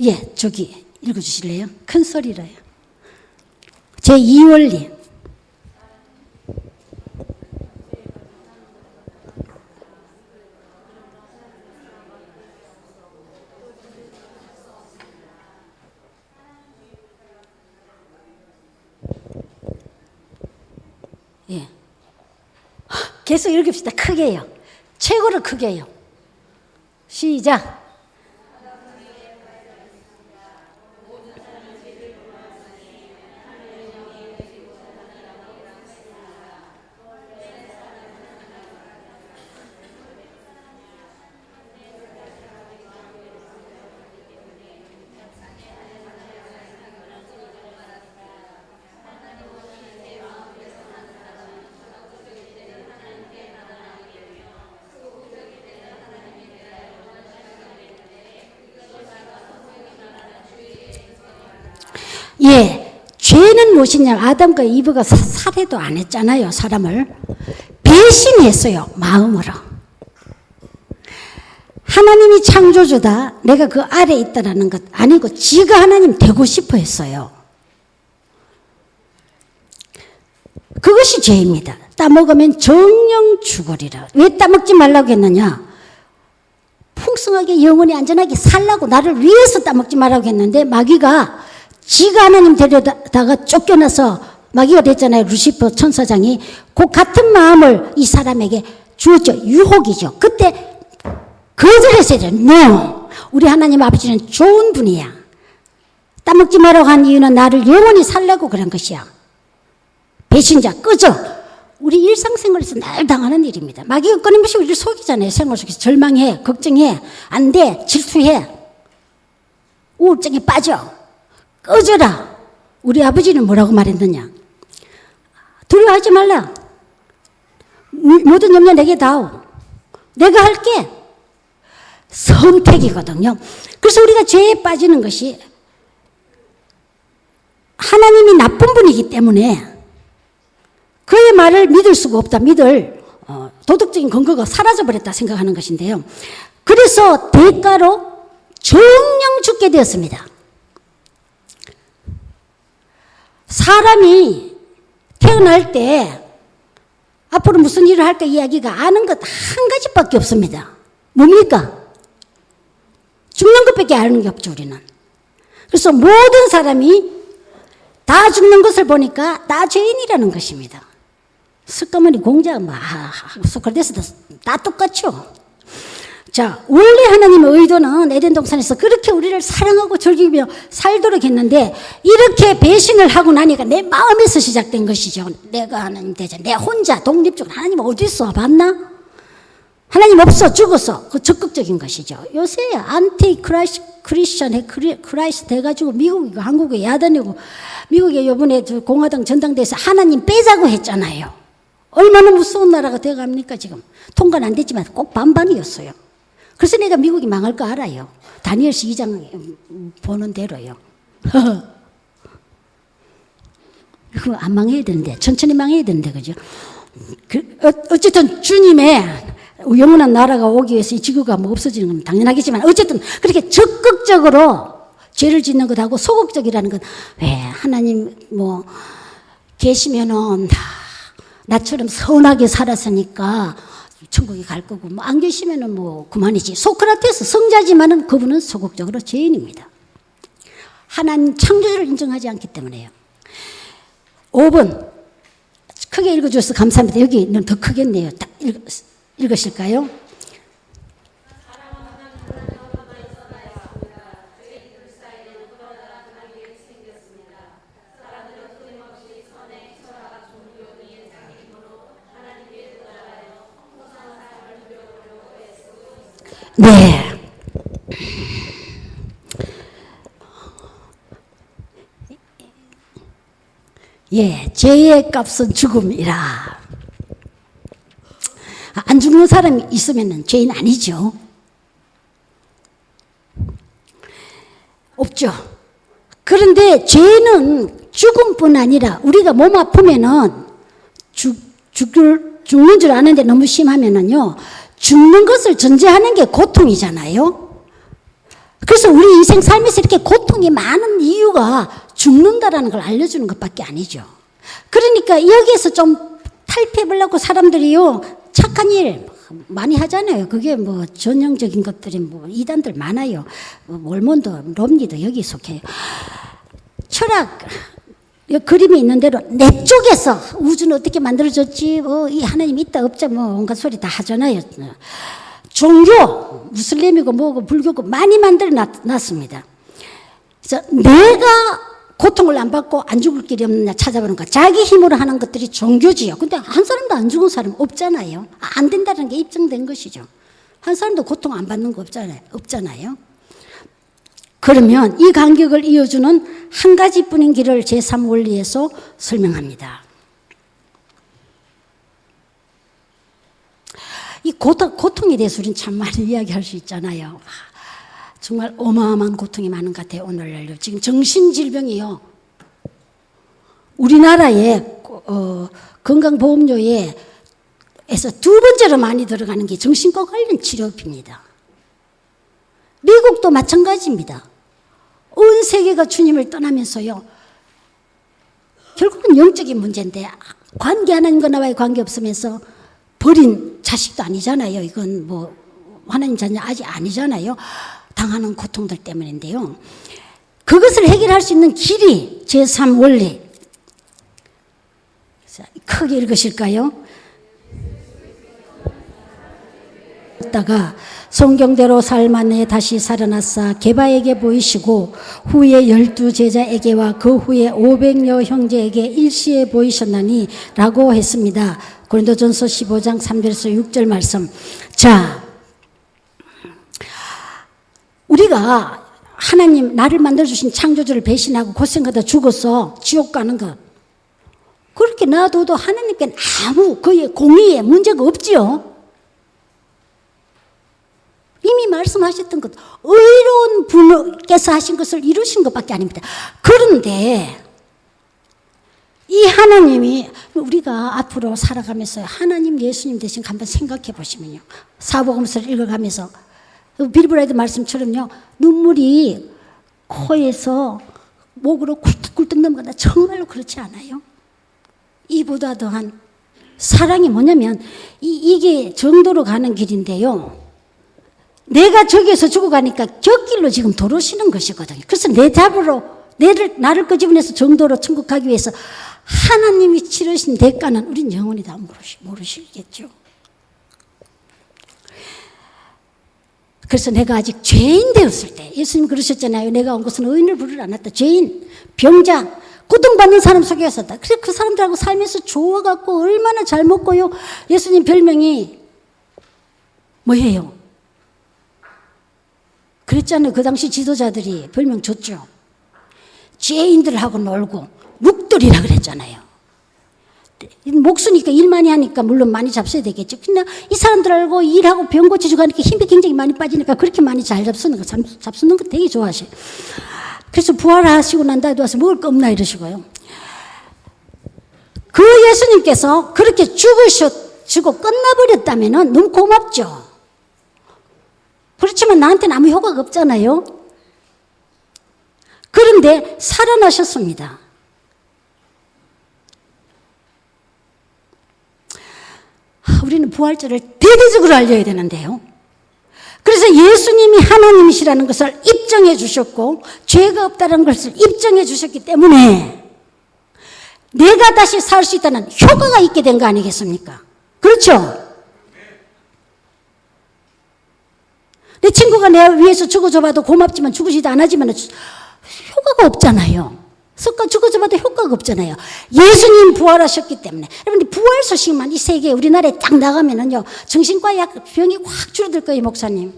예, 저기 읽어주실래요? 큰 소리로요. 제 2원리. 예. 계속 읽읍시다. 크게요. 최고로 크게요. 시작. 예, 죄는 무엇이냐? 아담과 이브가 살해도 안 했잖아요. 사람을 배신했어요. 마음으로. 하나님이 창조주다, 내가 그 아래에 있다라는 것 아니고 지가 하나님 되고 싶어 했어요. 그것이 죄입니다. 따먹으면 정령 죽으리라. 왜 따먹지 말라고 했느냐? 풍성하게 영원히 안전하게 살라고, 나를 위해서 따먹지 말라고 했는데 마귀가 지가 하나님 데려다가 쫓겨나서 마귀가 됐잖아요. 루시퍼 천사장이. 그 같은 마음을 이 사람에게 주었죠. 유혹이죠. 그때 거절했어요. No. 우리 하나님 아버지는 좋은 분이야. 따먹지 말라고 한 이유는 나를 영원히 살라고 그런 것이야. 배신자 꺼져. 우리 일상생활에서 늘 당하는 일입니다. 마귀가 끊임없이 우리를 속이잖아요. 생활 속에서 절망해, 걱정해, 안 돼, 질투해, 우울증에 빠져. 꺼져라. 우리 아버지는 뭐라고 말했느냐? 두려워하지 말라. 모든 염려 내게 다오. 내가 할게. 선택이거든요. 그래서 우리가 죄에 빠지는 것이 하나님이 나쁜 분이기 때문에 그의 말을 믿을 수가 없다. 믿을 도덕적인 근거가 사라져버렸다 생각하는 것인데요. 그래서 대가로 정령 죽게 되었습니다. 사람이 태어날 때 앞으로 무슨 일을 할까 이야기가 아는 것 한 가지밖에 없습니다. 뭡니까? 죽는 것밖에 아는 게 없죠, 우리는. 그래서 모든 사람이 다 죽는 것을 보니까 다 죄인이라는 것입니다. 스까머니 공자, 소크라테스도 다 똑같죠. 자, 원래 하나님의 의도는 에덴 동산에서 그렇게 우리를 사랑하고 즐기며 살도록 했는데 이렇게 배신을 하고 나니까 내 마음에서 시작된 것이죠. 내가 하나님 되자. 내 혼자 독립적으로 하나님 어디 있어? 봤나? 하나님 없어. 죽었어. 그 적극적인 것이죠. 요새 안티 크리스천 크라이스트 해가지고 미국이고 한국에 야단이고 미국에 요번에 공화당 전당대회에서 하나님 빼자고 했잖아요. 얼마나 무서운 나라가 돼갑니까 지금. 통과는 안 됐지만 꼭 반반이었어요. 그래서 내가 미국이 망할 거 알아요. 다니엘서 2장 보는 대로요. 그거 안 망해야 되는데, 천천히 망해야 되는데, 그죠? 어쨌든 주님의 영원한 나라가 오기 위해서 이 지구가 뭐 없어지는 건 당연하겠지만, 어쨌든 그렇게 적극적으로 죄를 짓는 것하고 소극적이라는 건, 왜 하나님 뭐 계시면은 나처럼 선하게 살았으니까 천국에 갈 거고, 뭐 안 계시면은 뭐 그만이지. 소크라테스 성자지만은 그분은 소극적으로 죄인입니다. 하나님 창조주를 인정하지 않기 때문에요. 5번 크게 읽어주셔서 감사합니다. 여기는 더 크겠네요. 딱 읽으실까요? 네. 예, 죄의 값은 죽음이라. 안 죽는 사람이 있으면 죄인 아니죠. 없죠. 그런데 죄는 죽음뿐 아니라 우리가 몸 아프면은 죽는 줄 아는데 너무 심하면은요, 죽는 것을 전제하는 게 고통이잖아요. 그래서 우리 인생 삶에서 이렇게 고통이 많은 이유가 죽는다라는 걸 알려주는 것밖에 아니죠. 그러니까 여기에서 좀 탈피해보려고 사람들이요, 착한 일 많이 하잖아요. 그게 뭐 전형적인 것들이 뭐 이단들 많아요. 뭐 몰몬도, 롬니도 여기 속해요. 철학, 그림이 있는 대로 내 쪽에서 우주는 어떻게 만들어졌지, 이 하나님 있다 없자 뭐 온갖 소리 다 하잖아요. 종교, 무슬림이고 뭐고 불교고 많이 만들어 놨습니다. 그래서 내가 고통을 안 받고 안 죽을 길이 없느냐 찾아보는 거, 자기 힘으로 하는 것들이 종교지요. 근데 한 사람도 안 죽은 사람 없잖아요. 안 된다는 게 입증된 것이죠. 한 사람도 고통 안 받는 거 없잖아요. 그러면 이 간격을 이어주는 한 가지뿐인 길을 제3원리에서 설명합니다. 이 고통에 대해서 우리는 참 많이 이야기할 수 있잖아요. 정말 어마어마한 고통이 많은 것 같아요. 오늘날요. 지금 정신질병이요, 우리나라에 건강보험료에서 두 번째로 많이 들어가는 게 정신과 관련 치료비입니다. 미국도 마찬가지입니다. 온 세계가 주님을 떠나면서요, 결국은 영적인 문제인데, 관계 하나님과 나와의 관계 없으면서 버린 자식도 아니잖아요. 이건 뭐 하나님 자녀 아직 아니잖아요. 당하는 고통들 때문인데요. 그것을 해결할 수 있는 길이 제3원리. 크게 읽으실까요? 다가 성경대로 삶안에 다시 살아났사 게바에게 보이시고 후에 12제자에게와 그 후에 500여 형제에게 일시에 보이셨나니 라고 했습니다. 고린도전서 15장 3절에서 6절 말씀. 자, 우리가 하나님 나를 만들어주신 창조주를 배신하고 고생하다 죽어서 지옥 가는 것, 그렇게 놔둬도 하나님께는 아무 그의 공의에 문제가 없지요. 이미 말씀하셨던 것, 의로운 분께서 하신 것을 이루신 것밖에 아닙니다. 그런데 이 하나님이, 우리가 앞으로 살아가면서 하나님 예수님 대신 한번 생각해 보시면요, 사복음서를 읽어가면서 빌브라이드 말씀처럼요, 눈물이 코에서 목으로 굴뚝굴뚝 넘어가다 정말로 그렇지 않아요? 이보다 더한 사랑이 뭐냐면 이게 정도로 가는 길인데요, 내가 저기에서 죽어가니까 곁길로 지금 들어오시는 것이거든요. 그래서 내 잡으로 나를 끄집어내서 정도로 천국 가기 위해서 하나님이 치르신 대가는 우린 영원히 다 모르시겠죠. 그래서 내가 아직 죄인 되었을 때, 예수님 그러셨잖아요. 내가 온 것은 의인을 부르러 안 왔다. 죄인, 병자, 고통받는 사람 속에 있었다. 그래서 그 사람들하고 살면서 좋아갖고 얼마나 잘 먹고요. 예수님 별명이 뭐예요? 그랬잖아요. 그 당시 지도자들이 별명 줬죠. 죄인들하고 놀고 묵들이라 그랬잖아요. 목수니까 일 많이 하니까 물론 많이 잡숴야 되겠죠. 근데 이 사람들하고 일하고 병 고치고 하니까 힘이 굉장히 많이 빠지니까 그렇게 많이 잘 잡수는 거 되게 좋아하셔요. 그래서 부활하시고 난 다음에 와서 먹을 거 없나 이러시고요. 그 예수님께서 그렇게 죽으시고 끝나버렸다면 너무 고맙죠. 그렇지만 나한테는 아무 효과가 없잖아요. 그런데 살아나셨습니다. 우리는 부활절을 대대적으로 알려야 되는데요. 그래서 예수님이 하나님이시라는 것을 입증해 주셨고 죄가 없다는 것을 입증해 주셨기 때문에 내가 다시 살 수 있다는 효과가 있게 된 거 아니겠습니까? 그렇죠? 내 친구가 내 위해서 죽어줘봐도 고맙지만 죽으지도 않았지만 효과가 없잖아요. 석가 죽어줘봐도 효과가 없잖아요. 예수님 부활하셨기 때문에. 여러분, 부활 소식만 이 세계에 우리나라에 딱 나가면은요, 정신과 병이 확 줄어들 거예요, 목사님.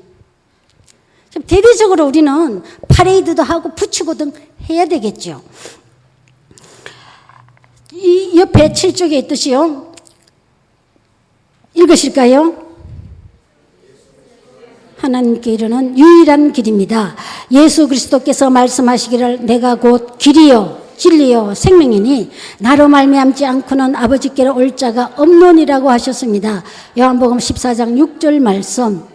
대대적으로 우리는 파레이드도 하고 붙이고 등 해야 되겠죠. 이 옆에 7쪽에 있듯이요. 읽으실까요? 하나님께 이르는 유일한 길입니다. 예수 그리스도께서 말씀하시기를 내가 곧 길이요 진리요 생명이니 나로 말미암지 않고는 아버지께로 올 자가 없노니라고 하셨습니다. 요한복음 14장 6절 말씀.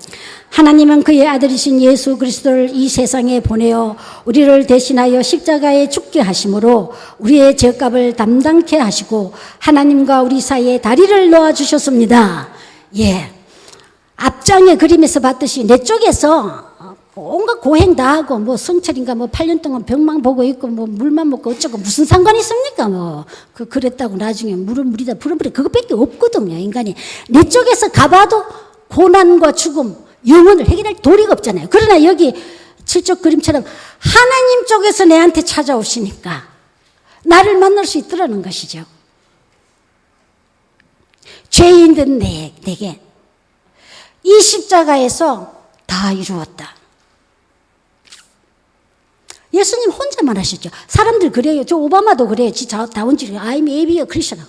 하나님은 그의 아들이신 예수 그리스도를 이 세상에 보내어 우리를 대신하여 십자가에 죽게 하심으로 우리의 죄값을 담당케 하시고 하나님과 우리 사이에 다리를 놓아주셨습니다. 예, 앞장의 그림에서 봤듯이 내 쪽에서 온갖 고행 다 하고 뭐 성철인가 뭐 8년 동안 병만 보고 있고 뭐 물만 먹고 어쩌고 무슨 상관이 있습니까? 뭐 그랬다고 나중에 물은 물이다 불은 불이 그것밖에 없거든요. 인간이 내 쪽에서 가봐도 고난과 죽음 영혼을 해결할 도리가 없잖아요. 그러나 여기 7쪽 그림처럼 하나님 쪽에서 내한테 찾아오시니까 나를 만날 수 있더라는 것이죠. 죄인된 내게 이 십자가에서 다 이루었다. 예수님 혼자만 하셨죠. 사람들 그래요. 저 오바마도 그래요. 다원지를 I'm maybe a Christian.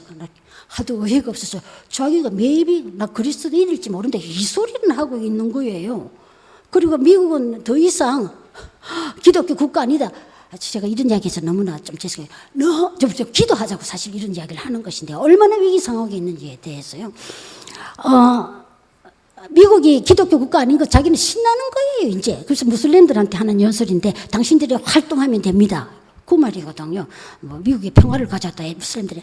하도 어이가 없어서 자기가 maybe 나 그리스도인일지 모르는데 이 소리는 하고 있는 거예요. 그리고 미국은 더 이상 기독교 국가 아니다. 제가 이런 이야기해서 너무나 좀 죄송해요. 좀 기도하자고 사실 이런 이야기를 하는 것인데 얼마나 위기 상황에 있는지에 대해서요. 미국이 기독교 국가 아닌 거 자기는 신나는 거예요, 이제. 그래서 무슬림들한테 하는 연설인데 당신들이 활동하면 됩니다. 그 말이거든요. 뭐 미국의 평화를 가져왔다, 무슬림들이.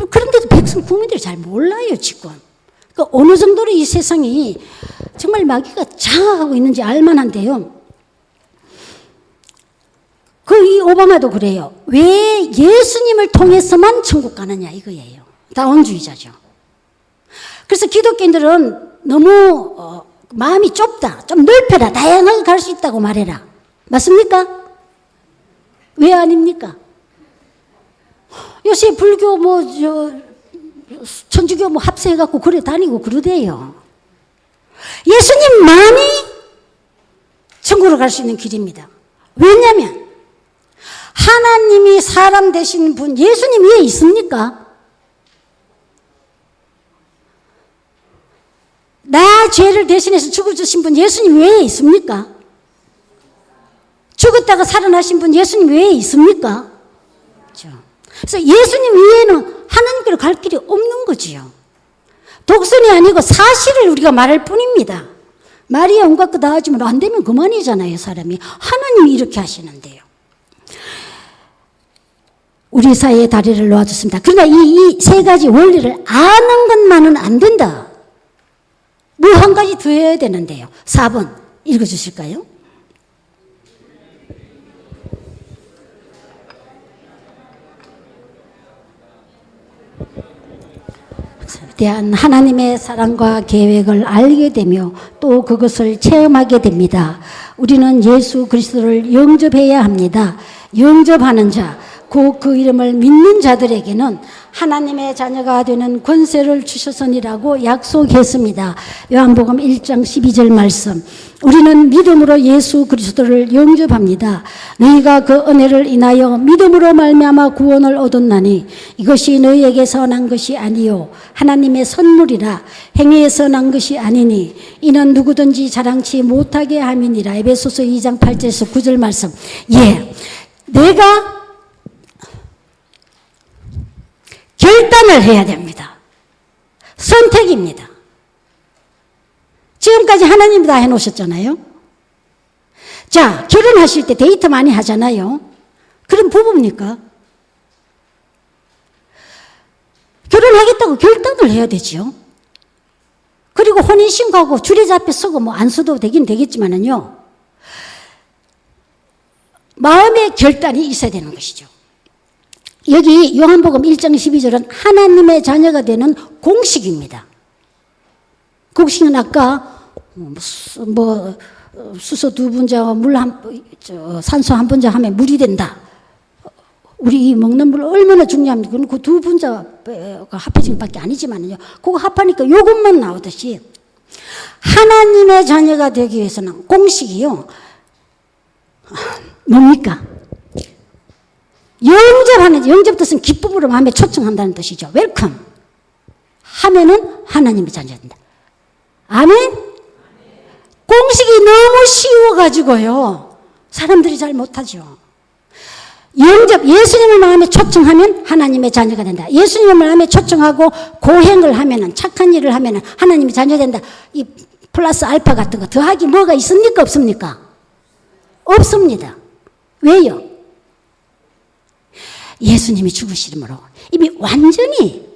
그런데도 백성 국민들이 잘 몰라요, 지금. 그러니까 어느 정도로 이 세상이 정말 마귀가 장악하고 있는지 알만한데요. 이 오바마도 그래요. 왜 예수님을 통해서만 천국 가느냐 이거예요. 다원주의자죠. 그래서 기독교인들은 너무 마음이 좁다. 좀 넓혀라. 다양하게 갈 수 있다고 말해라. 맞습니까? 왜 아닙니까? 요새 불교 천주교 합세해갖고 그래 다니고 그러대요. 예수님만이 천국으로 갈 수 있는 길입니다. 왜냐하면 하나님이 사람 되신 분 예수님 위에 있습니까? 나 죄를 대신해서 죽어주신 분 예수님 외에 있습니까? 죽었다가 살아나신 분 예수님 외에 있습니까? 그렇죠. 그래서 예수님 위에는 하나님께로 갈 길이 없는 거지요. 독선이 아니고 사실을 우리가 말할 뿐입니다. 말이 온갖 거 다 하지만 안 되면 그만이잖아요, 사람이. 하나님이 이렇게 하시는데요. 우리 사이에 다리를 놓아줬습니다. 그러나 이 세 가지 원리를 아는 것만은 안 된다. 뭐 한 가지 더 해야 되는데요. 4번 읽어주실까요? 대한 하나님의 사랑과 계획을 알게 되며 또 그것을 체험하게 됩니다. 우리는 예수 그리스도를 영접해야 합니다. 영접하는 자, 곧 그 이름을 믿는 자들에게는 하나님의 자녀가 되는 권세를 주셨으니라고 약속했습니다. 요한복음 1장 12절 말씀. 우리는 믿음으로 예수 그리스도를 영접합니다. 너희가 그 은혜를 인하여 믿음으로 말미암아 구원을 얻었나니 이것이 너희에게서 난 것이 아니요 하나님의 선물이라 행위에서 난 것이 아니니 이는 누구든지 자랑치 못하게 함이니라. 에베소서 2장 8절에서 9절 말씀. 예, 내가 결단을 해야 됩니다. 선택입니다. 지금까지 하나님이 다 해놓으셨잖아요. 자, 결혼하실 때 데이트 많이 하잖아요. 그럼 부부입니까? 결혼하겠다고 결단을 해야 되죠. 그리고 혼인신고하고 주례자 앞에 서고 뭐 안 서도 되긴 되겠지만은요. 마음의 결단이 있어야 되는 것이죠. 여기 요한복음 1장 12절은 하나님의 자녀가 되는 공식입니다. 공식은 아까 수소 2분자와 산소 1분자 하면 물이 된다. 우리 먹는 물 얼마나 중요합니까? 그건 그 2분자가 합해진 것밖에 아니지만요. 그거 합하니까 요것만 나오듯이 하나님의 자녀가 되기 위해서는 공식이요. 뭡니까? 영접 뜻은 기쁨으로 마음에 초청한다는 뜻이죠. 웰컴 하면은 하나님의 자녀된다. 아멘? 공식이 너무 쉬워가지고요. 사람들이 잘 못하죠. 예수님을 마음에 초청하면 하나님의 자녀가 된다. 예수님을 마음에 초청하고 고행을 하면은 착한 일을 하면은 하나님의 자녀가 된다. 이 플러스 알파 같은 거 더하기 뭐가 있습니까? 없습니까? 없습니다. 왜요? 예수님이 죽으심으로 이미 완전히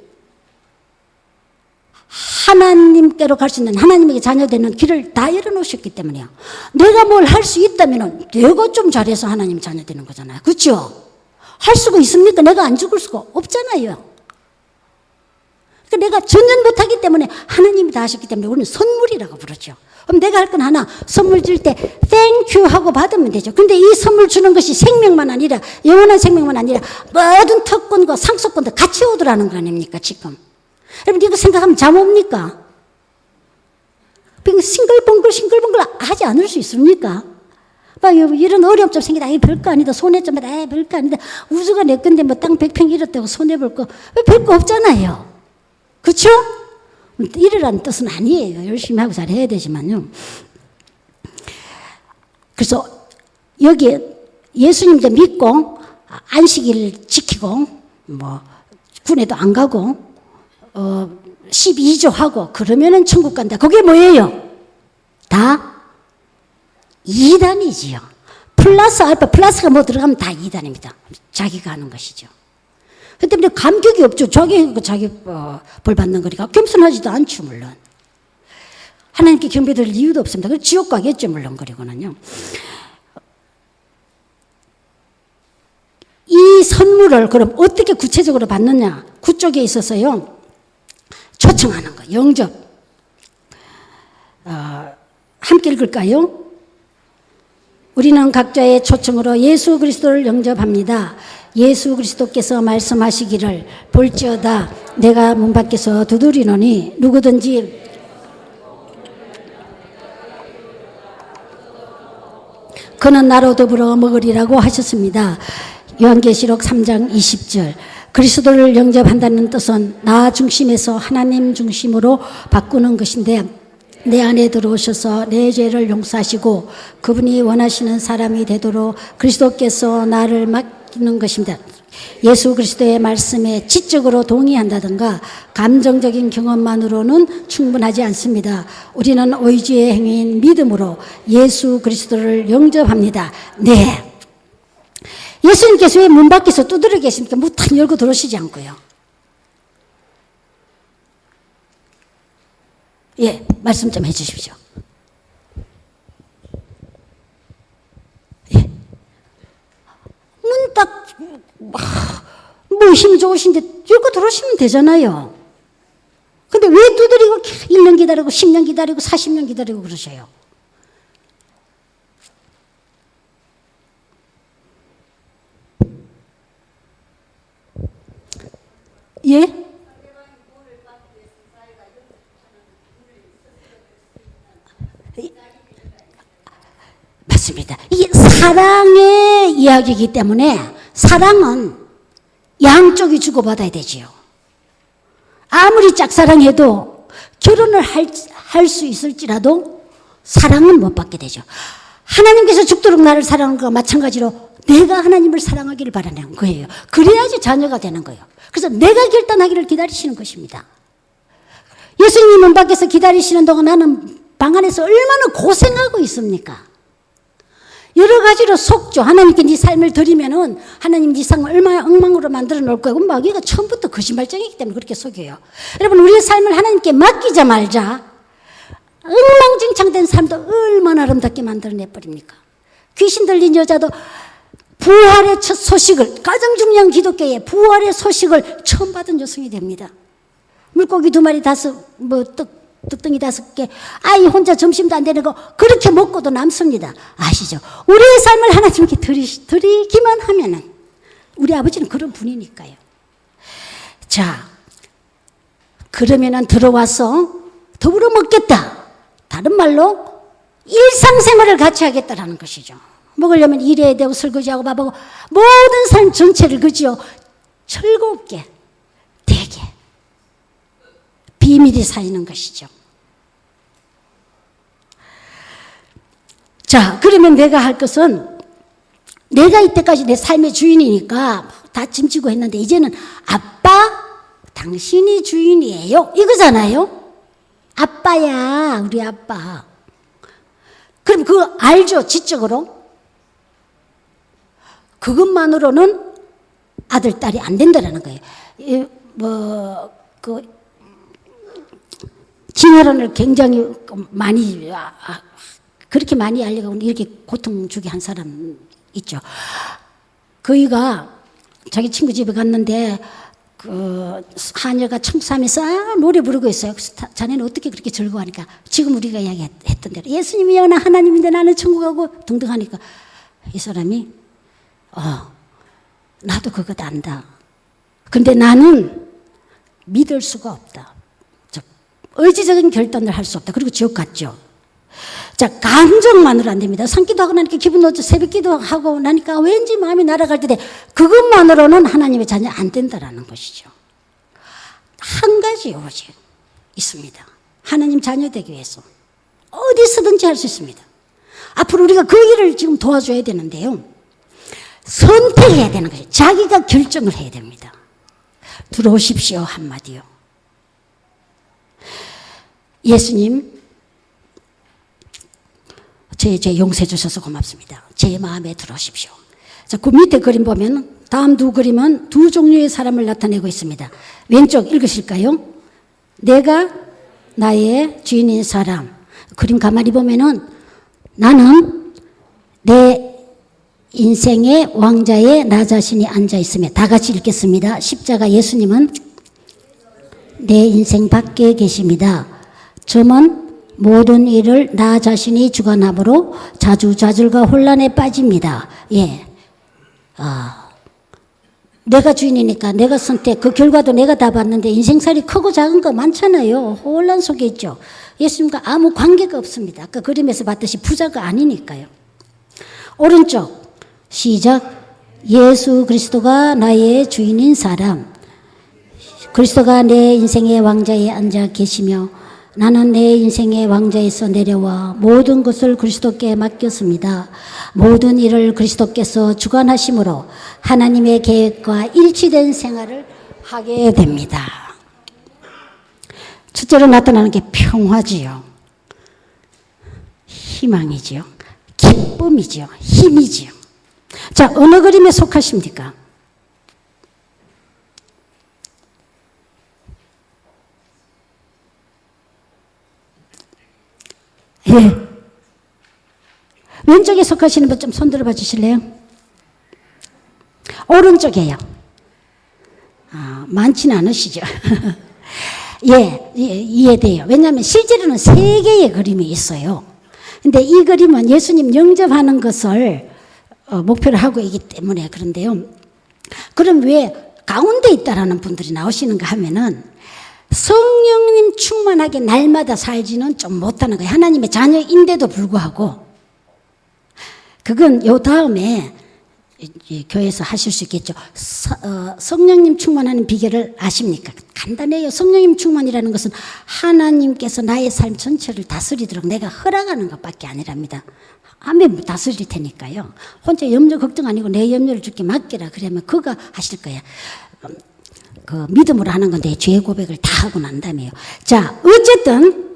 하나님께로 갈 수 있는, 하나님에게 자녀되는 길을 다 열어놓으셨기 때문이에요. 내가 뭘 할 수 있다면 내가 좀 잘해서 하나님 자녀되는 거잖아요. 그렇죠? 할 수가 있습니까? 내가 안 죽을 수가 없잖아요. 그러니까 내가 전혀 못하기 때문에 하나님이 다 하셨기 때문에 우리는 선물이라고 부르죠. 그럼 내가 할 건 하나, 선물 줄 때 땡큐 하고 받으면 되죠. 근데 이 선물 주는 것이 생명만 아니라, 영원한 생명만 아니라 모든 특권과 상속권도 같이 오더라는 거 아닙니까 지금. 여러분 이거 생각하면 잠 옵니까? 싱글벙글 하지 않을 수 있습니까? 막 이런 어려움 좀 생기다. 별거 아니다. 손해 좀 받아. 별거 아니다. 우주가 내 건데 뭐 땅 100평 잃었다고 손해볼 거. 별거 없잖아요. 그렇죠? 이러라는 뜻은 아니에요. 열심히 하고 잘해야 되지만요. 그래서 여기 예수님도 믿고 안식일 지키고 뭐 군에도 안 가고 12조 하고 그러면은 천국 간다. 그게 뭐예요? 다 2단이지요. 플러스 알파, 플러스가 뭐 들어가면 다 2단입니다. 자기가 하는 것이죠. 그 때문에 감격이 없죠. 자기 벌 받는 거니까 겸손하지도 않죠, 물론. 하나님께 경배드릴 이유도 없습니다. 그래서 지옥 가겠죠, 물론. 그리고는요. 이 선물을 그럼 어떻게 구체적으로 받느냐? 그쪽에 있어서요. 초청하는 거, 영접. 함께 읽을까요? 우리는 각자의 초청으로 예수 그리스도를 영접합니다. 예수 그리스도께서 말씀하시기를 볼지어다 내가 문 밖에서 두드리노니 누구든지 그는 나로 더불어 먹으리라고 하셨습니다. 요한계시록 3장 20절. 그리스도를 영접한다는 뜻은 나 중심에서 하나님 중심으로 바꾸는 것인데 내 안에 들어오셔서 내 죄를 용서하시고 그분이 원하시는 사람이 되도록 그리스도께서 나를 맡기는 것입니다. 예수 그리스도의 말씀에 지적으로 동의한다든가 감정적인 경험만으로는 충분하지 않습니다. 우리는 의지의 행위인 믿음으로 예수 그리스도를 영접합니다. 네. 예수님께서 왜 문 밖에서 두드려 계십니까? 문 탁 열고 들어오시지 않고요. 예, 말씀 좀 해주십시오. 예. 문 딱, 뭐 힘 좋으신데 열고 들어오시면 되잖아요. 근데 왜 두드리고 1년 기다리고 10년 기다리고 40년 기다리고 그러셔요? 예? 맞습니다. 이게 사랑의 이야기이기 때문에 사랑은 양쪽이 주고받아야 되지요. 아무리 짝사랑해도 결혼을 할 수 있을지라도 사랑은 못 받게 되죠. 하나님께서 죽도록 나를 사랑한 것과 마찬가지로 내가 하나님을 사랑하기를 바라는 거예요. 그래야지 자녀가 되는 거예요. 그래서 내가 결단하기를 기다리시는 것입니다. 예수님은 밖에서 기다리시는 동안 나는 방 안에서 얼마나 고생하고 있습니까? 여러 가지로 속죠. 하나님께 네 삶을 드리면은 하나님 네 삶을 얼마나 엉망으로 만들어 놓을 거고 마귀가 처음부터 거짓말쟁이기 때문에 그렇게 속여요. 여러분 우리의 삶을 하나님께 맡기자 말자 엉망진창된 삶도 얼마나 아름답게 만들어내 버립니까? 귀신 들린 여자도 부활의 첫 소식을, 가장 중요한 기독교의 부활의 소식을 처음 받은 여성이 됩니다. 물고기 2마리 5, 떡덩이 5개, 아이 혼자 점심도 안 되는 거 그렇게 먹고도 남습니다. 아시죠? 우리의 삶을 하나님께 드리기만 하면은 우리 아버지는 그런 분이니까요. 자, 그러면은 들어와서 더불어 먹겠다. 다른 말로 일상생활을 같이 하겠다라는 것이죠. 먹으려면 일해야 되고 설거지하고 밥하고 모든 삶 전체를 그죠? 즐겁게 되게 비밀이 쌓이는 것이죠. 자, 그러면 내가 할 것은 내가 이때까지 내 삶의 주인이니까 다 짐지고 했는데 이제는 아빠 당신이 주인이에요 이거잖아요. 아빠야, 우리 아빠. 그럼 그거 알죠, 지적으로? 그것만으로는 아들, 딸이 안 된다라는 거예요. 진화론을 굉장히 많이, 그렇게 많이 알려고 이렇게 고통 주게 한 사람 있죠. 그이가 자기 친구 집에 갔는데, 하녀가 청소하면서 노래 부르고 있어요. 자네는 어떻게 그렇게 즐거워하니까, 지금 우리가 이야기했던 대로 예수님이여 나 하나님인데 나는 천국 가고 등등 하니까 이 사람이 나도 그거 안다. 근데 나는 믿을 수가 없다. 의지적인 결단을 할 수 없다. 그리고 지옥 갔죠. 자, 감정만으로 안 됩니다. 산기도 하고 나니까 기분 좋죠. 새벽기도 하고 나니까 왠지 마음이 날아갈 때 그것만으로는 하나님의 자녀 안 된다라는 것이죠. 한 가지 오직 있습니다. 하나님 자녀 되기 위해서 어디서든지 할 수 있습니다. 앞으로 우리가 그 일을 지금 도와줘야 되는데요. 선택해야 되는 거죠. 자기가 결정을 해야 됩니다. 들어오십시오 한마디요. 예수님 제 용서해 주셔서 고맙습니다. 제 마음에 들어오십시오. 자, 그 밑에 그림 보면 다음 두 그림은 두 종류의 사람을 나타내고 있습니다. 왼쪽 읽으실까요? 내가 나의 주인인 사람. 그림 가만히 보면은 나는 내 인생의 왕자에 나 자신이 앉아 있으며, 다 같이 읽겠습니다. 십자가 예수님은 내 인생 밖에 계십니다. 점은 모든 일을 나 자신이 주관함으로 자주자절과 혼란에 빠집니다. 예, 내가 주인이니까 내가 선택, 그 결과도 내가 다 봤는데 인생살이 크고 작은 거 많잖아요. 혼란 속에 있죠. 예수님과 아무 관계가 없습니다. 아까 그림에서 봤듯이 부자가 아니니까요. 오른쪽 시작. 예수 그리스도가 나의 주인인 사람. 그리스도가 내 인생의 왕자에 앉아 계시며 나는 내 인생의 왕자에서 내려와 모든 것을 그리스도께 맡겼습니다. 모든 일을 그리스도께서 주관하심으로 하나님의 계획과 일치된 생활을 하게 됩니다. 첫째로 나타나는 게 평화지요. 희망이지요. 기쁨이지요. 힘이지요. 자, 어느 그림에 속하십니까? 예. 왼쪽에 속하시는 분 좀 손 들어봐 주실래요? 오른쪽이에요. 많지는 않으시죠? 예, 이해돼요. 왜냐하면 실제로는 세 개의 그림이 있어요. 근데 이 그림은 예수님 영접하는 것을 목표로 하고 있기 때문에 그런데요. 그럼 왜 가운데 있다라는 분들이 나오시는가 하면은 성령님 충만하게 날마다 살지는 좀 못하는 거예요. 하나님의 자녀인데도 불구하고. 그건 요 다음에 교회에서 하실 수 있겠죠. 성령님 충만하는 비결을 아십니까? 간단해요. 성령님 충만이라는 것은 하나님께서 나의 삶 전체를 다스리도록 내가 허락하는 것밖에 아니랍니다. 하면 다스릴 테니까요. 혼자 염려 걱정 아니고 내 염려를 주께 맡기라 그러면 그가 하실 거야. 그 믿음으로 하는 건데 죄 고백을 다 하고 난 다음에요. 자, 어쨌든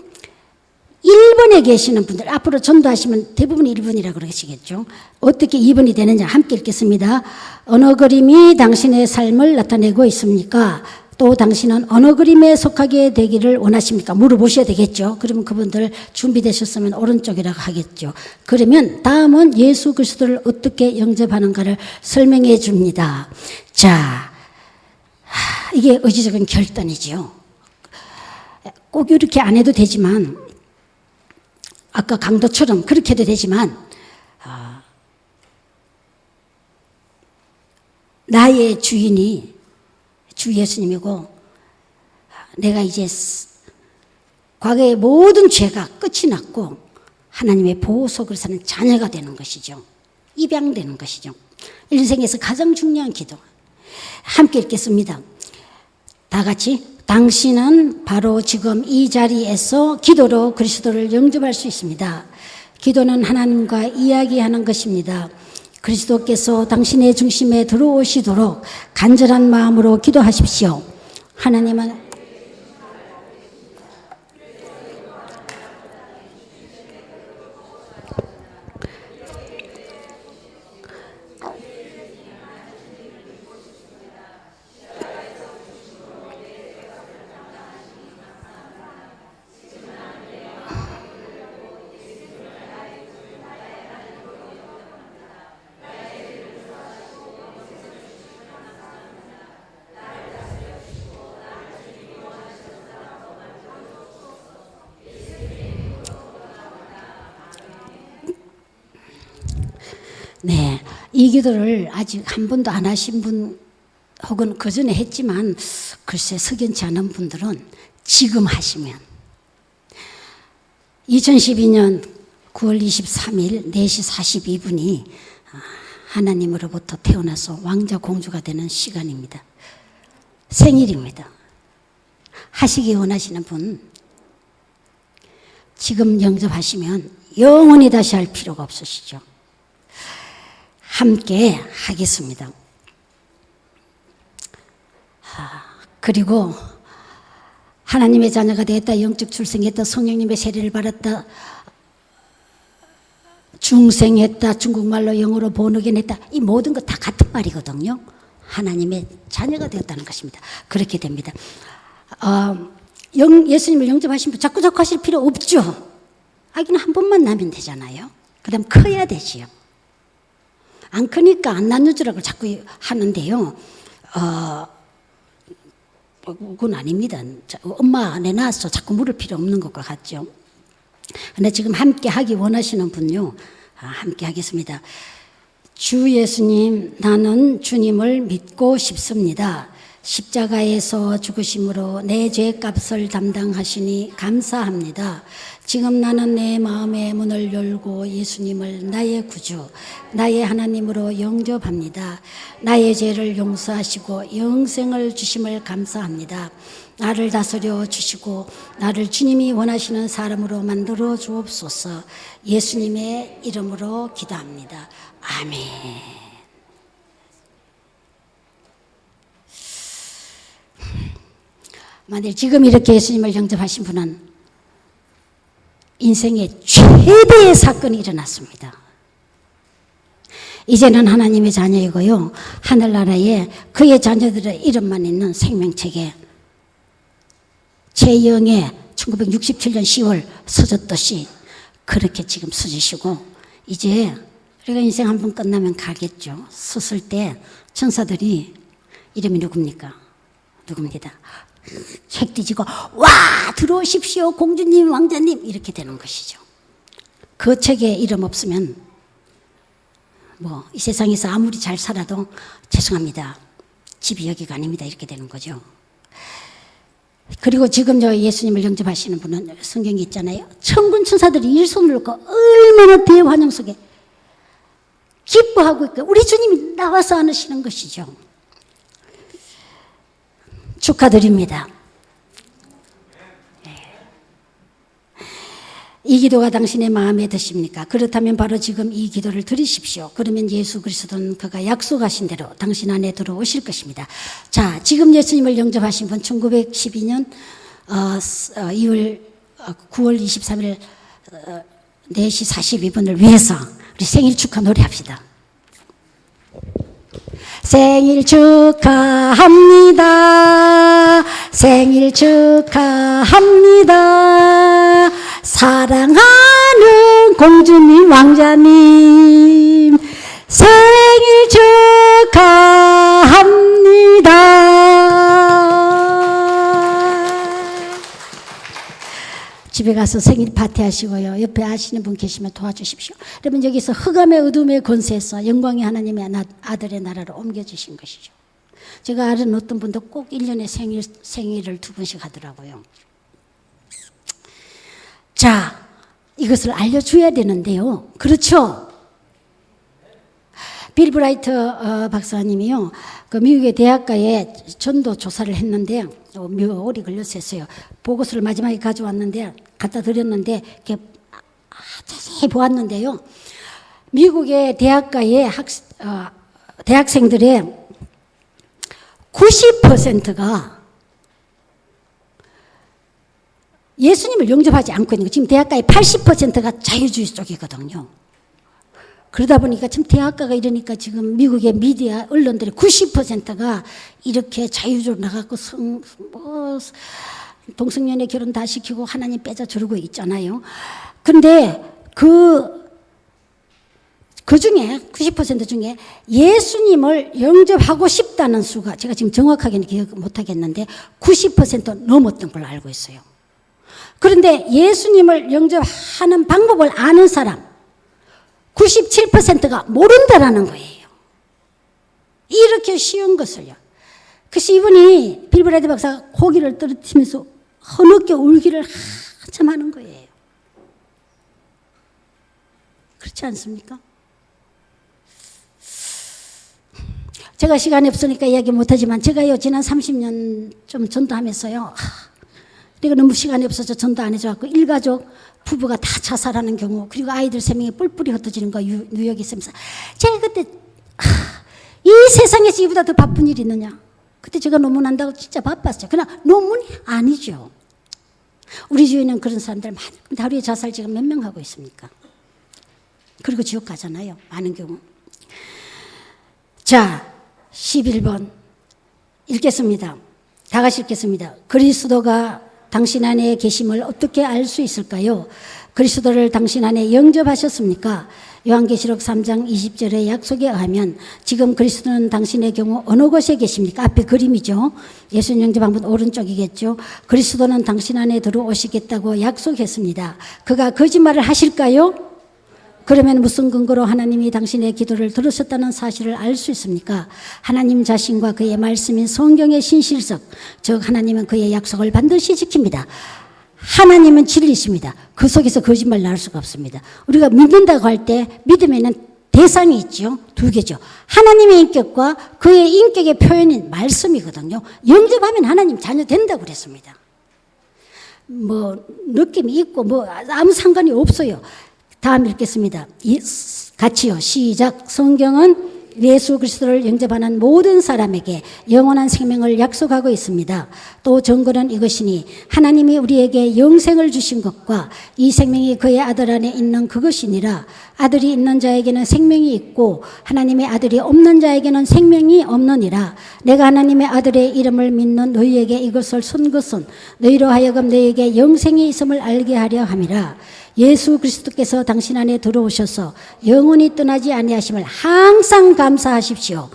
1번에 계시는 분들 앞으로 전도하시면 대부분 1번이라고 그러시겠죠. 어떻게 2번이 되느냐 함께 읽겠습니다. 어느 그림이 당신의 삶을 나타내고 있습니까? 또 당신은 어느 그림에 속하게 되기를 원하십니까? 물어보셔야 되겠죠. 그러면 그분들 준비되셨으면 오른쪽이라고 하겠죠. 그러면 다음은 예수 그리스도를 어떻게 영접하는가를 설명해 줍니다. 자, 이게 의지적인 결단이지요. 꼭 이렇게 안 해도 되지만 아까 강도처럼 그렇게 해도 되지만 나의 주인이 주 예수님이고 내가 이제 과거의 모든 죄가 끝이 났고 하나님의 보호 속으로 사는 자녀가 되는 것이죠. 입양되는 것이죠. 인생에서 가장 중요한 기도. 함께 읽겠습니다. 다 같이. 당신은 바로 지금 이 자리에서 기도로 그리스도를 영접할 수 있습니다. 기도는 하나님과 이야기하는 것입니다. 그리스도께서 당신의 중심에 들어오시도록 간절한 마음으로 기도하십시오. 하나님은 네, 이 기도를 아직 한 번도 안 하신 분 혹은 그 전에 했지만 글쎄 석연치 않은 분들은 지금 하시면 2012년 9월 23일 4시 42분이 하나님으로부터 태어나서 왕자 공주가 되는 시간입니다. 생일입니다. 하시기 원하시는 분 지금 영접하시면 영원히 다시 할 필요가 없으시죠. 함께 하겠습니다. 그리고 하나님의 자녀가 되었다, 영적 출생했다, 성령님의 세례를 받았다, 중생했다, 중국말로 영어로 번역했다, 이 모든 것 다 같은 말이거든요. 하나님의 자녀가 되었다는 것입니다. 그렇게 됩니다. 예수님을 영접하신 분 자꾸 하실 필요 없죠. 아기는 한 번만 낳으면 되잖아요. 그 다음 커야 되지요. 안 크니까 안 낳는 주라고 자꾸 하는데요. 그건 아닙니다. 엄마 내 낳았어. 자꾸 물을 필요 없는 것과 같죠. 근데 지금 함께 하기 원하시는 분요. 함께 하겠습니다. 주 예수님, 나는 주님을 믿고 싶습니다. 십자가에서 죽으심으로 내 죄값을 담당하시니 감사합니다. 지금 나는 내 마음의 문을 열고 예수님을 나의 구주, 나의 하나님으로 영접합니다. 나의 죄를 용서하시고 영생을 주심을 감사합니다. 나를 다스려 주시고 나를 주님이 원하시는 사람으로 만들어 주옵소서. 예수님의 이름으로 기도합니다. 아멘. 만일 지금 이렇게 예수님을 영접하신 분은 인생의 최대의 사건이 일어났습니다. 이제는 하나님의 자녀이고요. 하늘나라에 그의 자녀들의 이름만 있는 생명책에 제 영에 1967년 10월 써졌듯이 그렇게 지금 써주시고 이제 우리가 인생 한 번 끝나면 가겠죠. 썼을 때 천사들이 이름이 누굽니까? 누굽니다. 책 뒤지고 와 들어오십시오 공주님 왕자님 이렇게 되는 것이죠. 그 책에 이름 없으면 뭐 이 세상에서 아무리 잘 살아도 죄송합니다. 집이 여기가 아닙니다. 이렇게 되는 거죠. 그리고 지금 저 예수님을 영접하시는 분은 성경이 있잖아요. 천군 천사들이 일손을 놓고 얼마나 대환영 속에 기뻐하고 있고 우리 주님이 나와서 안으시는 것이죠. 축하드립니다. 이 기도가 당신의 마음에 드십니까? 그렇다면 바로 지금 이 기도를 드리십시오. 그러면 예수 그리스도는 그가 약속하신 대로 당신 안에 들어오실 것입니다. 자, 지금 예수님을 영접하신 분 1912년 9월 23일 4시 42분을 위해서 우리 생일 축하 노래합시다. 생일 축하합니다. 생일 축하합니다. 사랑하는 공주님 왕자님 생일 축하합니다. 집에 가서 생일 파티 하시고요. 옆에 아시는 분 계시면 도와주십시오. 여러분 여기서 흑암의 어둠의 권세에서 영광의 하나님의 아들의 나라로 옮겨주신 것이죠. 제가 아는 어떤 분도 꼭 1년에 생일을 2번씩 하더라고요. 자, 이것을 알려줘야 되는데요. 그렇죠? 빌 브라이트 박사님이요. 그 미국의 대학가에 전도 조사를 했는데 몇 오래 걸려서 했어요. 보고서를 마지막에 가져왔는데 갖다 드렸는데 자세히 보았는데요. 미국의 대학가의 대학생들의 90%가 예수님을 영접하지 않고 있는 거. 지금 대학가의 80%가 자유주의 쪽이거든요. 그러다 보니까 참 대학가가 이러니까 지금 미국의 미디어 언론들의 90%가 이렇게 자유주의로 나가고 동성연애 결혼 다 시키고 하나님 빼자 저러고 있잖아요. 근데 그 중에 90% 중에 예수님을 영접하고 싶다는 수가 제가 지금 정확하게는 기억 못 하겠는데 90% 넘었던 걸로 알고 있어요. 그런데 예수님을 영접하는 방법을 아는 사람 97%가 모른다라는 거예요. 이렇게 쉬운 것을요. 그래서 이분이 빌브라이트 박사가 고기를 떨어뜨리면서 흐느껴 울기를 한참 하는 거예요. 그렇지 않습니까? 제가 시간이 없으니까 이야기 못하지만 제가요 지난 30년 좀 전도하면서요, 내가 너무 시간이 없어서 전도 안 해줘갖고 일가족 부부가 다 자살하는 경우, 그리고 아이들 3명이 뿔뿔이 흩어지는 거 뉴욕에 있으면서 제가 그때 이 세상에서 이보다 더 바쁜 일이 있느냐. 그때 제가 논문한다고 진짜 바빴어요. 그러나 논문이 아니죠. 우리 주위에는 그런 사람들 많아요. 하루에 자살 지금 몇 명 하고 있습니까? 그리고 지옥 가잖아요. 많은 경우. 자, 11번 읽겠습니다. 다 같이 읽겠습니다. 그리스도가 당신 안에 계심을 어떻게 알 수 있을까요? 그리스도를 당신 안에 영접하셨습니까? 요한계시록 3장 20절의 약속에 의하면 지금 그리스도는 당신의 경우 어느 곳에 계십니까? 앞에 그림이죠. 예수님 영접한 분 오른쪽이겠죠. 그리스도는 당신 안에 들어오시겠다고 약속했습니다. 그가 거짓말을 하실까요? 그러면 무슨 근거로 하나님이 당신의 기도를 들으셨다는 사실을 알 수 있습니까? 하나님 자신과 그의 말씀인 성경의 신실성, 즉 하나님은 그의 약속을 반드시 지킵니다. 하나님은 진리십니다. 그 속에서 거짓말 나올 수가 없습니다. 우리가 믿는다고 할 때 믿음에는 대상이 있죠. 2개죠. 하나님의 인격과 그의 인격의 표현인 말씀이거든요. 영접하면 하나님 자녀 된다고 그랬습니다. 뭐 느낌이 있고 뭐 아무 상관이 없어요. 다음 읽겠습니다. 같이요. 시작. 성경은 예수 그리스도를 영접하는 모든 사람에게 영원한 생명을 약속하고 있습니다. 또 증거는 이것이니 하나님이 우리에게 영생을 주신 것과 이 생명이 그의 아들 안에 있는 그것이니라. 아들이 있는 자에게는 생명이 있고 하나님의 아들이 없는 자에게는 생명이 없느니라. 내가 하나님의 아들의 이름을 믿는 너희에게 이것을 쓴 것은 너희로 하여금 너희에게 영생이 있음을 알게 하려 함이라. 예수 그리스도께서 당신 안에 들어오셔서 영원히 떠나지 아니하심을 항상 감사하십시오.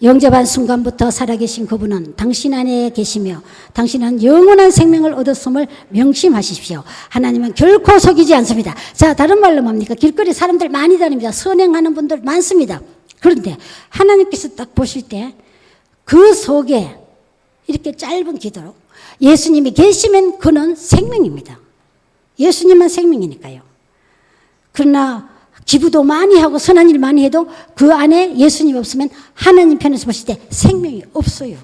영접한 순간부터 살아계신 그분은 당신 안에 계시며 당신은 영원한 생명을 얻었음을 명심하십시오. 하나님은 결코 속이지 않습니다. 자, 다른 말로 뭡니까? 길거리 사람들 많이 다닙니다. 선행하는 분들 많습니다. 그런데 하나님께서 딱 보실 때 그 속에 이렇게 짧은 기도로 예수님이 계시면 그는 생명입니다. 예수님은 생명이니까요. 그러나 기부도 많이 하고 선한 일 많이 해도 그 안에 예수님 없으면 하나님 편에서 보실 때 생명이 없어요.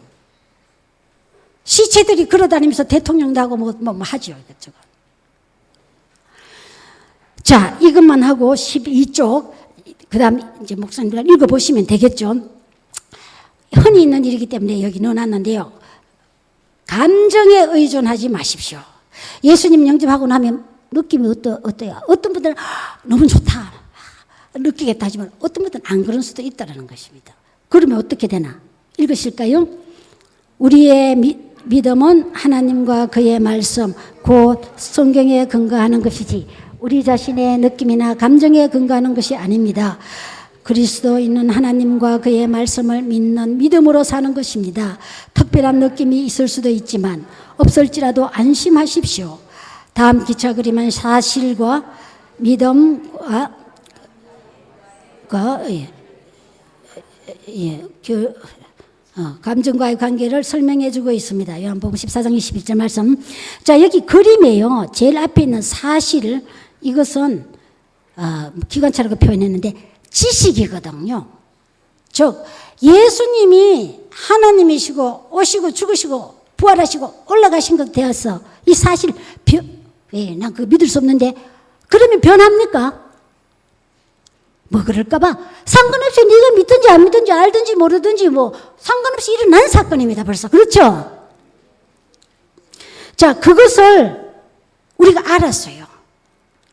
시체들이 걸어다니면서 대통령도 하고 뭐 하죠. 이것저것. 자, 이것만 하고 12쪽 그 다음 이제 목사님들 읽어보시면 되겠죠. 흔히 있는 일이기 때문에 여기 넣어놨는데요. 감정에 의존하지 마십시오. 예수님 영접하고 나면 느낌이 어때요? 어떤 분들은 너무 좋다 느끼겠다 하지만 어떤 분들은 안 그럴 수도 있다는 것입니다. 그러면 어떻게 되나? 읽으실까요? 우리의 믿음은 하나님과 그의 말씀 곧 성경에 근거하는 것이지 우리 자신의 느낌이나 감정에 근거하는 것이 아닙니다. 그리스도 있는 하나님과 그의 말씀을 믿는 믿음으로 사는 것입니다. 특별한 느낌이 있을 수도 있지만 없을지라도 안심하십시오. 다음 기차 그림은 사실과 믿음과 감정과의 관계를 설명해 주고 있습니다. 요한복음 14장 21절 말씀. 자, 여기 그림에요. 제일 앞에 있는 사실, 이것은 기관차라고 표현했는데 지식이거든요. 즉 예수님이 하나님이시고 오시고 죽으시고 부활하시고 올라가신 것 되어서 이 사실 난 그거 믿을 수 없는데 그러면 변합니까? 뭐 그럴까봐 상관없이 네가 믿든지 안 믿든지 알든지 모르든지 뭐 상관없이 일어난 사건입니다. 벌써 그렇죠? 자, 그것을 우리가 알았어요.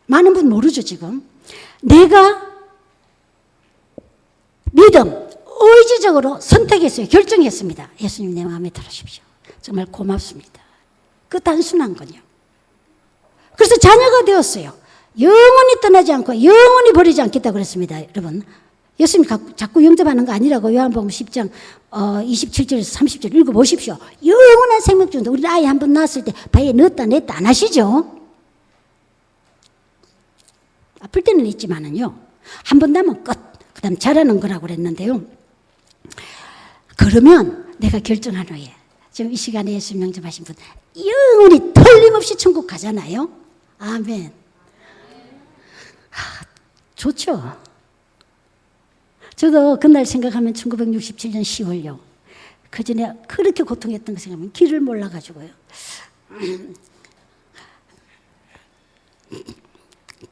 많은 분 모르죠 지금. 내가 믿음, 의지적으로 선택했어요. 결정했습니다. 예수님 내 마음에 들으십시오. 정말 고맙습니다. 그 단순한 건요. 그래서 자녀가 되었어요. 영원히 떠나지 않고 영원히 버리지 않겠다고 그랬습니다. 여러분, 예수님 자꾸 영접하는 거 아니라고 요한복음 10장 27절에서 30절 읽어보십시오. 영원한 생명 중인데 우리 아이 한 번 낳았을 때 배에 넣었다 냈다 안 하시죠? 아플 때는 있지만은요. 한 번 나면 끝. 그 다음 잘하는 거라고 그랬는데요. 그러면 내가 결정한 후에 지금 이 시간에 예수 영접하신 분 영원히 틀림없이 천국 가잖아요. 아멘. 좋죠. 저도 그날 생각하면 1967년 10월요. 그 전에 그렇게 고통했던 거 생각하면 길을 몰라가지고요.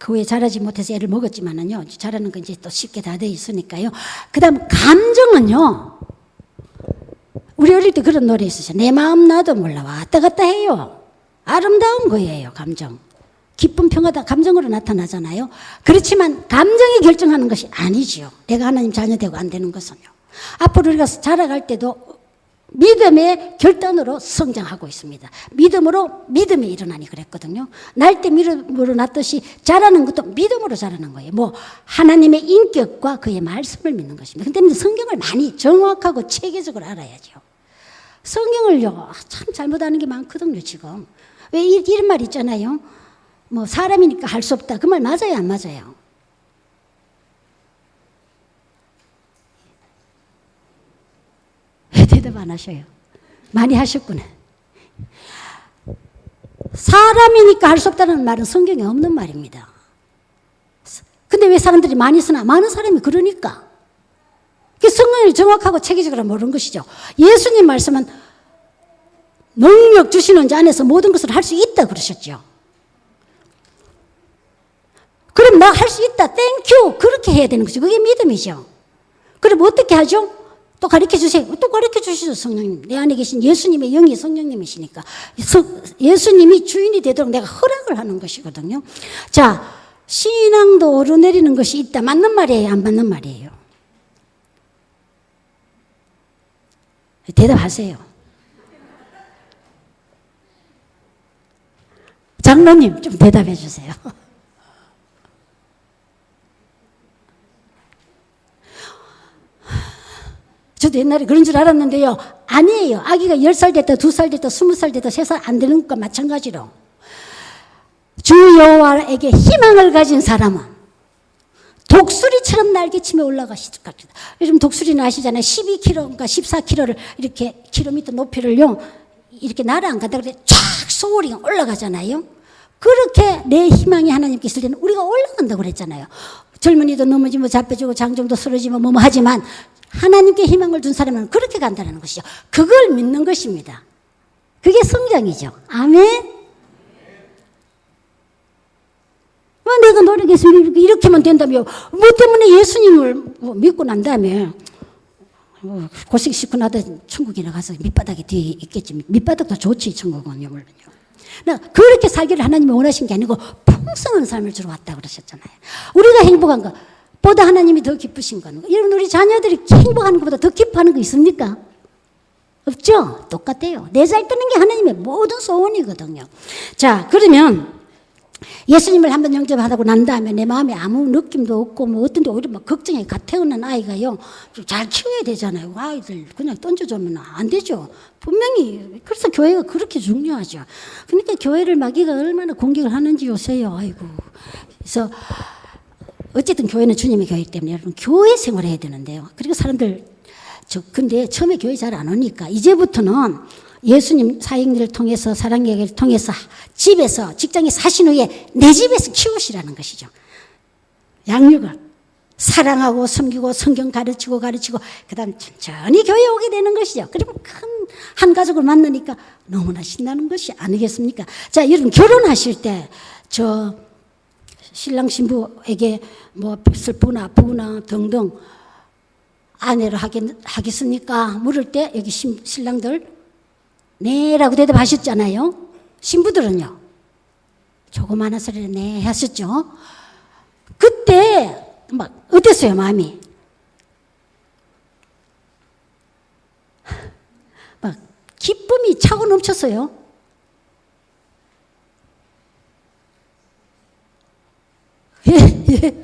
교회 잘하지 못해서 애를 먹었지만은요. 잘하는 건 이제 또 쉽게 다 돼 있으니까요. 그 다음 감정은요. 우리 어릴 때 그런 노래 있었어요. 내 마음 나도 몰라 왔다 갔다 해요. 아름다운 거예요. 감정. 기쁨 평화다 감정으로 나타나잖아요. 그렇지만 감정이 결정하는 것이 아니지요. 내가 하나님 자녀 되고 안 되는 것은요. 앞으로 우리가 자라갈 때도 믿음의 결단으로 성장하고 있습니다. 믿음으로 믿음이 일어나니 그랬거든요. 날 때 믿음으로 났듯이 자라는 것도 믿음으로 자라는 거예요. 뭐 하나님의 인격과 그의 말씀을 믿는 것입니다. 그런데 성경을 많이 정확하고 체계적으로 알아야죠. 성경을요 참 잘못하는 게 많거든요. 지금 왜 이런 말 있잖아요. 뭐 사람이니까 할 수 없다. 그 말 맞아요, 안 맞아요? 왜 대답 안 하셔요? 많이 하셨구나. 사람이니까 할 수 없다는 말은 성경에 없는 말입니다. 근데 왜 사람들이 많이 쓰나? 많은 사람이 그러니까. 성경을 정확하고 체계적으로 모르는 것이죠. 예수님 말씀은 능력 주시는 자 안에서 모든 것을 할 수 있다 그러셨죠. 그럼 나 할 수 있다. 땡큐. 그렇게 해야 되는 거죠. 그게 믿음이죠. 그럼 어떻게 하죠? 또 가르쳐 주세요. 또 가르쳐 주시죠. 성령님. 내 안에 계신 예수님의 영이 성령님이시니까. 예수님이 주인이 되도록 내가 허락을 하는 것이거든요. 자, 신앙도 오르내리는 것이 있다. 맞는 말이에요? 안 맞는 말이에요? 대답하세요. 장로님 좀 대답해 주세요. 저도 옛날에 그런 줄 알았는데요. 아니에요. 아기가 10살 됐다, 2살 됐다, 20살 됐다, 3살 안 되는 것과 마찬가지로 주 여호와에게 희망을 가진 사람은 독수리처럼 날개치며 올라가실 것이다. 요즘 독수리는 아시잖아요. 12km인가 14km를 이렇게 킬로미터 높이를요. 이렇게 날아 안 간다 그래 쫙 소리가 올라가잖아요. 그렇게 내 희망이 하나님께 있을 때는 우리가 올라간다고 그랬잖아요. 젊은이도 넘어지면 잡혀지고 장정도 쓰러지면 뭐뭐 하지만 하나님께 희망을 둔 사람은 그렇게 간다는 것이죠. 그걸 믿는 것입니다. 그게 성장이죠. 아멘. 내가 노력해서 이렇게만 된다며 뭐 때문에 예수님을 믿고 난 다음에 고생 씻고 나다 천국이나 가서 밑바닥에 뒤에 있겠지. 밑바닥도 좋지 천국은요 물론요. 그렇게 살기를 하나님이 원하신 게 아니고 풍성한 삶을 주러 왔다고 그러셨잖아요. 우리가 행복한 거 보다 하나님이 더 기쁘신 거는 여러분 우리 자녀들이 행복하는 것보다 더 기뻐하는 거 있습니까? 없죠? 똑같아요. 내 잘 되는 게 하나님의 모든 소원이거든요. 자, 그러면 예수님을 한번 영접하고 난 다음에 내 마음에 아무 느낌도 없고 뭐 어떤데 오히려 막 걱정이 갓 태어난 아이가요 좀 잘 키워야 되잖아요. 아이들 그냥 던져주면 안 되죠. 분명히 그래서 교회가 그렇게 중요하죠. 그러니까 교회를 마귀가 얼마나 공격을 하는지 요새요. 아이고. 그래서 어쨌든 교회는 주님의 교회이기 때문에 여러분 교회 생활을 해야 되는데요. 그리고 사람들 근데 처음에 교회 잘 안 오니까 이제부터는 예수님 사역을 통해서 사랑계획을 통해서 집에서 직장에 사신 후에 내 집에서 키우시라는 것이죠. 양육을 사랑하고 섬기고 성경 가르치고 그 다음 천천히 교회 오게 되는 것이죠. 그리고 큰 한 가족을 만나니까 너무나 신나는 것이 아니겠습니까? 자, 여러분 결혼하실 때 신랑 신부에게 뭐 슬프나 아프구나 등등 아내로 하겠습니까? 물을 때 여기 신랑들 네라고 대답하셨잖아요. 신부들은요. 조그마한 소리를 네 하셨죠. 그때 막 어땠어요 마음이? 막 기쁨이 차고 넘쳤어요.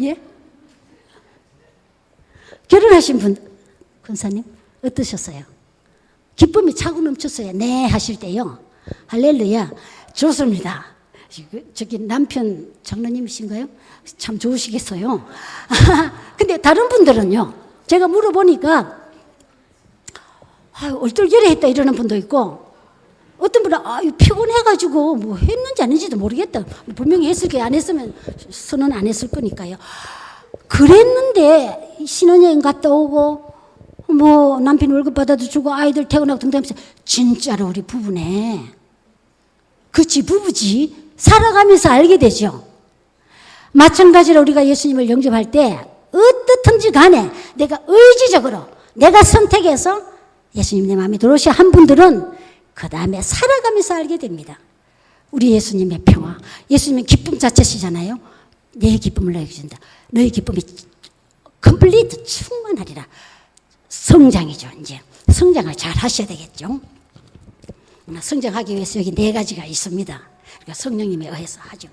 예? 결혼하신 분 권사님 어떠셨어요? 기쁨이 차고 넘쳤어요. 네 하실 때요. 할렐루야. 좋습니다. 저기 남편 장로님이신가요? 참 좋으시겠어요. 근데 다른 분들은요, 제가 물어보니까 얼떨결에 했다 이러는 분도 있고, 어떤 분은 피곤해가지고 뭐 했는지 안 했는지도 모르겠다. 분명히 했을 게 안 했으면 선언 안 했을 거니까요. 그랬는데 신혼여행 갔다 오고 뭐 남편 월급 받아도 주고 아이들 태어나고 등등하면서 진짜로 우리 부부네. 그치, 부부지. 살아가면서 알게 되죠. 마찬가지로 우리가 예수님을 영접할 때 어떻든지 간에 내가 의지적으로 내가 선택해서 예수님 내 마음에 들어오시 한 분들은 그 다음에 살아가면서 알게 됩니다. 우리 예수님의 평화, 예수님의 기쁨 자체시잖아요. 내 기쁨을 너에게 준다. 너의 기쁨이 컴플리트 충만하리라. 성장이죠. 이제 성장을 잘 하셔야 되겠죠. 성장하기 위해서 여기 4가지가 있습니다. 그러니까 성령님에 의해서 하죠.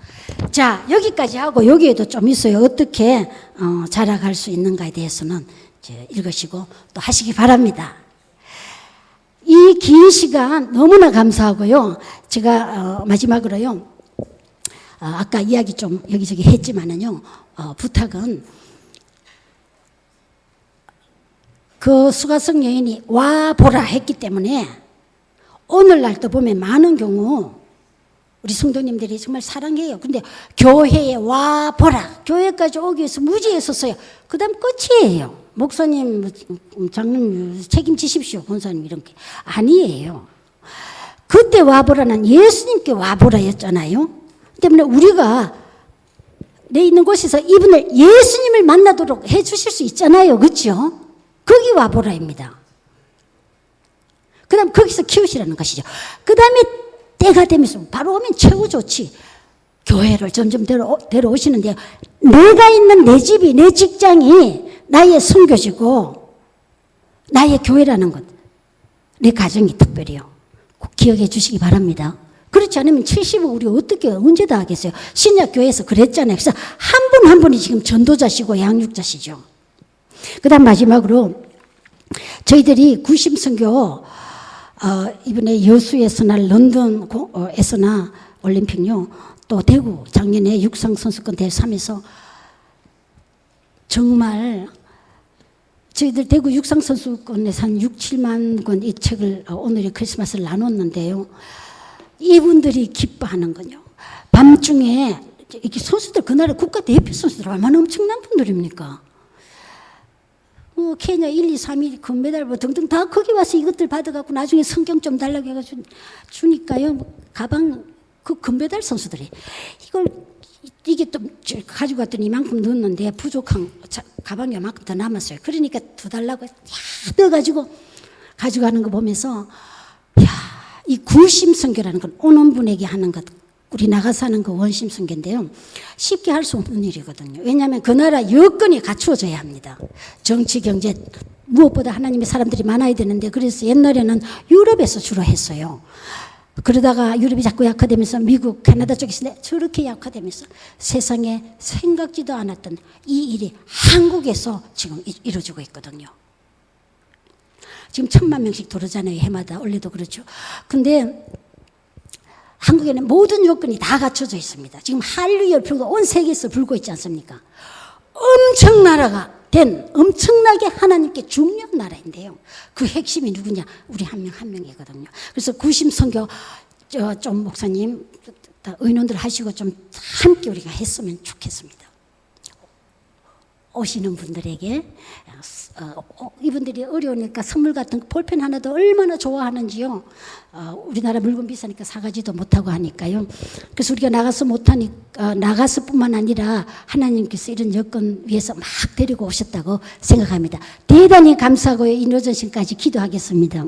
자, 여기까지 하고 여기에도 좀 있어요. 어떻게 자라갈 수 있는가에 대해서는 읽으시고 또 하시기 바랍니다. 이 긴 시간 너무나 감사하고요. 제가 마지막으로요. 아까 이야기 좀 여기저기 했지만은요. 부탁은 그 수가성 여인이 와 보라 했기 때문에 오늘날도 보면 많은 경우 우리 성도님들이 정말 사랑해요. 근데 교회에 와 보라, 교회까지 오기 위해서 무지했었어요. 그 다음 끝이에요. 목사님, 장로님 책임지십시오. 권사님 이런 게 아니에요. 그때 와보라는 예수님께 와보라였잖아요. 때문에 우리가 내 있는 곳에서 이분을 예수님을 만나도록 해주실 수 있잖아요. 그렇죠? 거기 와보라입니다. 그 다음 거기서 키우시라는 것이죠. 그 다음에 때가 되면서 바로 오면 최고 좋지. 교회를 점점 데려오시는데 내가 있는 내 집이, 내 직장이 나의 선교지고 나의 교회라는 것, 내 가정이 특별히요. 꼭 기억해 주시기 바랍니다. 그렇지 않으면 70억 우리 어떻게 언제 다 하겠어요. 신약교회에서 그랬잖아요. 그래서 한 분 한 분이 지금 전도자시고 양육자시죠. 그 다음 마지막으로 저희들이 구심선교 이번에 여수에서나 런던에서나 올림픽요, 또 대구 작년에 육상선수권 대회 3에서 정말 저희들 대구 육상선수권에서 한 6, 7만 권 이 책을 오늘의 크리스마스를 나눴는데요. 이분들이 기뻐하는 건요. 밤중에 이렇게 선수들, 그날의 국가대표 선수들 얼마나 엄청난 분들입니까? 케냐 1, 2, 3위 금메달 뭐 등등 다 거기 와서 이것들 받아갖고 나중에 성경 좀 달라고 해가지고 주니까요. 가방, 그 금메달 선수들이 이게 또 가지고 왔더니 이만큼 넣었는데 부족한 가방이 이만큼 더 남았어요. 그러니까 더 달라고 떠가지고 가져가는 거 보면서 이 구심선교라는 건 오는 분에게 하는 것, 우리 나가서 하는 그 원심선교인데요. 쉽게 할 수 없는 일이거든요. 왜냐하면 그 나라 여건이 갖추어져야 합니다. 정치, 경제, 무엇보다 하나님의 사람들이 많아야 되는데, 그래서 옛날에는 유럽에서 주로 했어요. 그러다가 유럽이 자꾸 약화되면서 미국, 캐나다 쪽에서 저렇게 약화되면서 세상에 생각지도 않았던 이 일이 한국에서 지금 이루어지고 있거든요. 지금 1000만 명씩 도르잖아요. 해마다. 원래도 그렇죠. 근데 한국에는 모든 요건이 다 갖춰져 있습니다. 지금 한류 열풍가 온 세계에서 불고 있지 않습니까? 엄청나게 하나님께 중요한 나라인데요. 그 핵심이 누구냐? 우리 한 명 한 명이거든요. 그래서 구심선교 좀 목사님, 의논들 하시고 좀 함께 우리가 했으면 좋겠습니다. 오시는 분들에게 이분들이 어려우니까 선물 같은 볼펜 하나도 얼마나 좋아하는지요. 우리나라 물건 비싸니까 사가지도 못하고 하니까요. 그래서 우리가 나가서 뿐만 아니라 하나님께서 이런 여건 위해서 막 데리고 오셨다고 생각합니다. 대단히 감사하고요. 이 늦은 시간까지 기도하겠습니다.